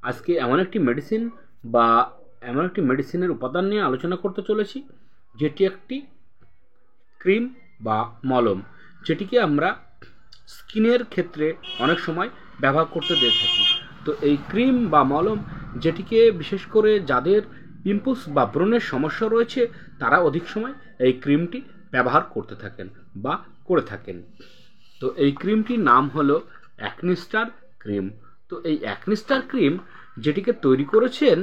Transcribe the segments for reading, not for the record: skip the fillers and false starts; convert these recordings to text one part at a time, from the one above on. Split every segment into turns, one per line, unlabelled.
আজকে এমন একটি মেডিসিনের উপাদান নিয়ে আলোচনা করতে চলেছি, যেটি একটি ক্রিম বা মলম, যেটিকে আমরা স্কিনের ক্ষেত্রে অনেক সময় ব্যবহার করতে দিয়ে থাকি। তো এই ক্রিম বা মলম, যেটিকে বিশেষ করে যাদের পিম্পলস বা ব্রণের সমস্যা রয়েছে, তারা অধিক সময় এই ক্রিমটি ব্যবহার করতে থাকেন বা করে থাকেন। তো এই ক্রিমটির নাম হলো অ্যাকনি স্টার ক্রিম। তো এই অ্যাকনি স্টার ক্রিম যেটিকে তৈরি করেছেন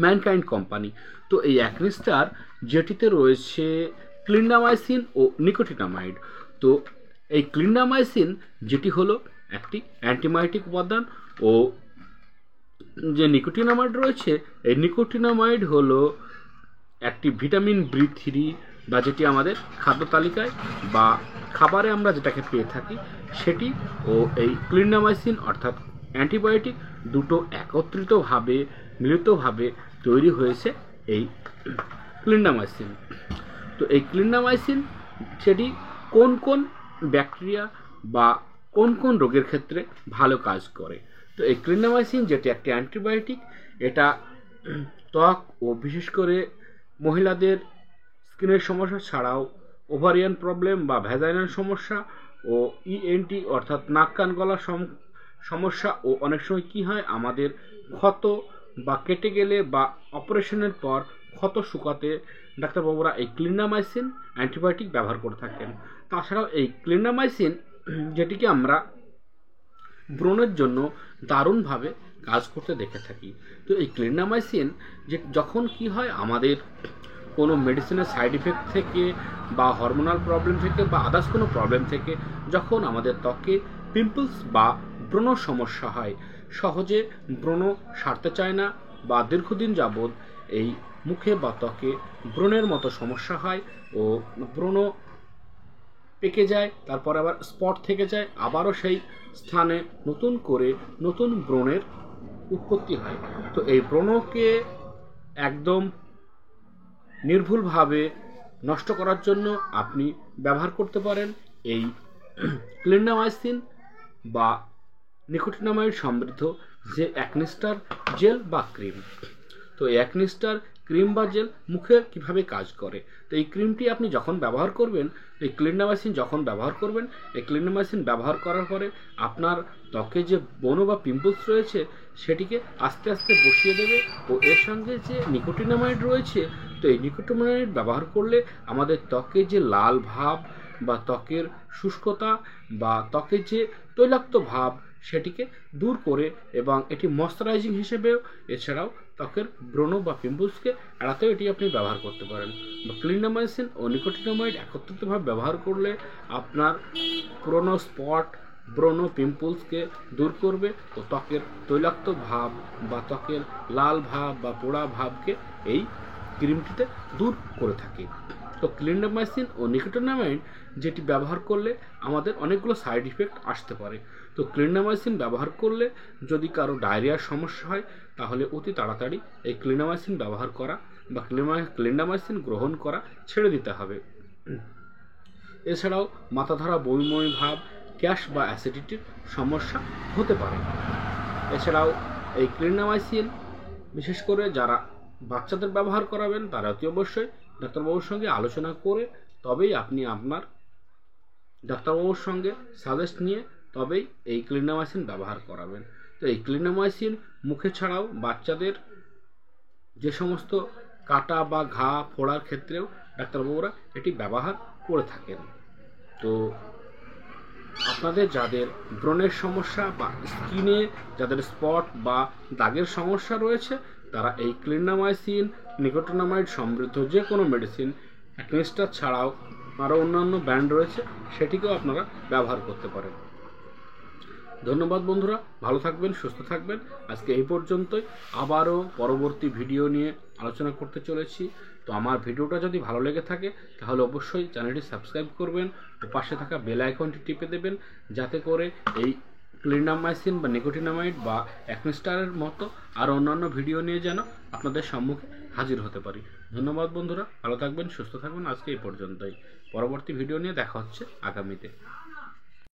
ম্যানকাইন্ড কোম্পানি। তো এই অ্যাকনি স্টার যেটিতে রয়েছে ক্লিন্ডামাইসিন ও নিকোটিনামাইড। তো এই ক্লিন্ডামাইসিন যেটি হলো একটি অ্যান্টিবায়োটিক উপাদান, ও যে নিকোটিনামাইড রয়েছে, এই নিকোটিনামাইড হলো একটি ভিটামিন B3, বা যেটি আমাদের খাদ্য তালিকায় বা খাবারে আমরা যেটাকে পেয়ে থাকি সেটি, ও এই ক্লিন্ডামাইসিন অর্থাৎ অ্যান্টিবায়োটিক দুটো একত্রিতভাবে মিলিতভাবে তৈরি হয়েছে এই ক্লিন্ডামাইসিন। তো এই ক্লিন্ডামাইসিন সেটি কোন কোন ব্যাকটেরিয়া বা কোন কোন রোগের ক্ষেত্রে ভালো কাজ করে। তো এই ক্লিন্ডামাইসিন যেটি একটি অ্যান্টিবায়োটিক, এটা ত্বক ও বিশেষ করে মহিলাদের স্কিনের সমস্যা ছাড়াও ওভারিয়ান প্রবলেম বা ভ্যাজাইনাল সমস্যা ও ENT অর্থাৎ নাক কান গলার সমস্যা, ও অনেক সময় কী হয়, আমাদের ক্ষত বা কেটে গেলে বা অপারেশনের পর ক্ষত শুকাতে ডাক্তারবাবুরা এই ক্লিন্ডামাইসিন অ্যান্টিবায়োটিক ব্যবহার করে থাকেন। তাছাড়াও এই ক্লিন্ডামাইসিন যেটিকে আমরা ব্রণের জন্য দারুণভাবে কাজ করতে দেখে থাকি। তো এই ক্লিন্ডামাইসিন যে যখন কি হয়, আমাদের কোনো মেডিসিনের সাইড ইফেক্ট থেকে বা হরমোনাল প্রবলেম থেকে বা আদার্স কোনো প্রবলেম থেকে যখন আমাদের ত্বকে পিম্পলস বা ব্রণ সমস্যা হয়, সহজে ব্রণ সারতে চায় না বা দীর্ঘদিন যাবৎ এই মুখে বা ত্বকে ব্রণের মতো সমস্যা হয় ও ব্রণ পেকে যায়, তারপর আবার স্পট থেকে যায়, আবারও সেই স্থানে নতুন করে নতুন ব্রণের উৎপত্তি হয়। তো এই ব্রণকে একদম নির্ভুলভাবে নষ্ট করার জন্য আপনি ব্যবহার করতে পারেন এই ক্লিন্ডামাইসিন বা নিকোটিনামাইড সমৃদ্ধ যে অ্যাকনি স্টার জেল বা ক্রিম। তো এই অ্যাকনি স্টার ক্রিম বা জেল মুখে কিভাবে কাজ করে। তো এই ক্রিমটি আপনি যখন ব্যবহার করবেন, এই ক্লিন্ডামাইসিন যখন ব্যবহার করবেন, এই ক্লিন্ডামাইসিন ব্যবহার করার পরে আপনার ত্বকে যে ব্রণ বা পিম্পলস রয়েছে সেটিকে আস্তে আস্তে বসিয়ে দেবে, ও এর সঙ্গে যে নিকোটিনামাইড রয়েছে, তো এই নিকোটিনামাইড ব্যবহার করলে আমাদের ত্বকে যে লাল ভাব বা ত্বকের শুষ্কতা বা ত্বকের যে তৈলাক্ত ভাব সেটিকে দূর করে, এবং এটি ময়শ্চারাইজিং হিসেবেও, এছাড়াও ত্বকের ব্রণ বা পিম্পলসকে এড়াতেও এটি আপনি ব্যবহার করতে পারেন। ক্লিন্ডামাইসিন ও নিকোটিনামাইড একত্রিতভাবে ব্যবহার করলে আপনার পুরনো স্পট, ব্রণ, পিম্পলসকে দূর করবে ও ত্বকের তৈলাক্ত ভাব বা ত্বকের লাল ভাব বা পোড়া ভাবকে এই ক্রিমটিতে দূর করে থাকে। তো ক্লিন্ডামাইসিন ও নিকোটিনামাইড যেটি ব্যবহার করলে আমাদের অনেকগুলো সাইড ইফেক্ট আসতে পারে। তো ক্লিন্ডামাইসিন ব্যবহার করলে যদি কারো ডায়রিয়ার সমস্যা হয়, তাহলে অতি তাড়াতাড়ি এই ক্লিন্ডামাইসিন ব্যবহার করা বা ক্লিন্ডামাইসিন গ্রহণ করা ছেড়ে দিতে হবে। এছাড়াও মাথা ধরা, বমি বমি ভাব, গ্যাস বা অ্যাসিডিটির সমস্যা হতে পারে। এছাড়াও এই ক্লিন্ডামাইসিন বিশেষ করে যারা বাচ্চাদের ব্যবহার করাবেন, তারা অতি অবশ্যই ডাক্তারবাবুর সঙ্গে আলোচনা করে তবেই আপনি আপনার ডাক্তারবাবুর সঙ্গে সাজেস্ট নিয়ে তবেই এই ক্লিন্ডামাইসিন ব্যবহার করাবেন। তো এই ক্লিন্ডামাইসিন মুখে ছাড়াও বাচ্চাদের যে সমস্ত কাটা বা ঘা ফোড়ার ক্ষেত্রেও ডাক্তারবাবুরা এটি ব্যবহার করে থাকেন। তো আপনাদের যাদের ব্রণের সমস্যা বা স্কিনে যাদের স্পট বা দাগের সমস্যা রয়েছে, তারা এই ক্লিন্ডামাইসিন, নিকোটিনামাইড সমৃদ্ধ যে কোনো মেডিসিন, অ্যাকনি স্টার ছাড়াও আরও অন্যান্য ব্র্যান্ড রয়েছে, সেটিকেও আপনারা ব্যবহার করতে পারেন। ধন্যবাদ বন্ধুরা, ভালো থাকবেন, সুস্থ থাকবেন। আজকে এই পর্যন্তই, আবারও পরবর্তী ভিডিও নিয়ে আলোচনা করতে চলেছি। তো আমার ভিডিওটা যদি ভালো লেগে থাকে তাহলে অবশ্যই চ্যানেলটি সাবস্ক্রাইব করবেন ও পাশে থাকা বেল আইকনটি টিপে দেবেন, যাতে করে এই ক্লিন্ডামাইসিন বা নিকোটিনামাইড বা অ্যাকনি স্টারের মতো আর অন্যান্য ভিডিও নিয়ে যেন আপনাদের সম্মুখে হাজির হতে পারি। ধন্যবাদ বন্ধুরা, ভালো থাকবেন, সুস্থ থাকবেন। আজকে এই পর্যন্তই, পরবর্তী ভিডিও নিয়ে দেখা হচ্ছে আগামীতে।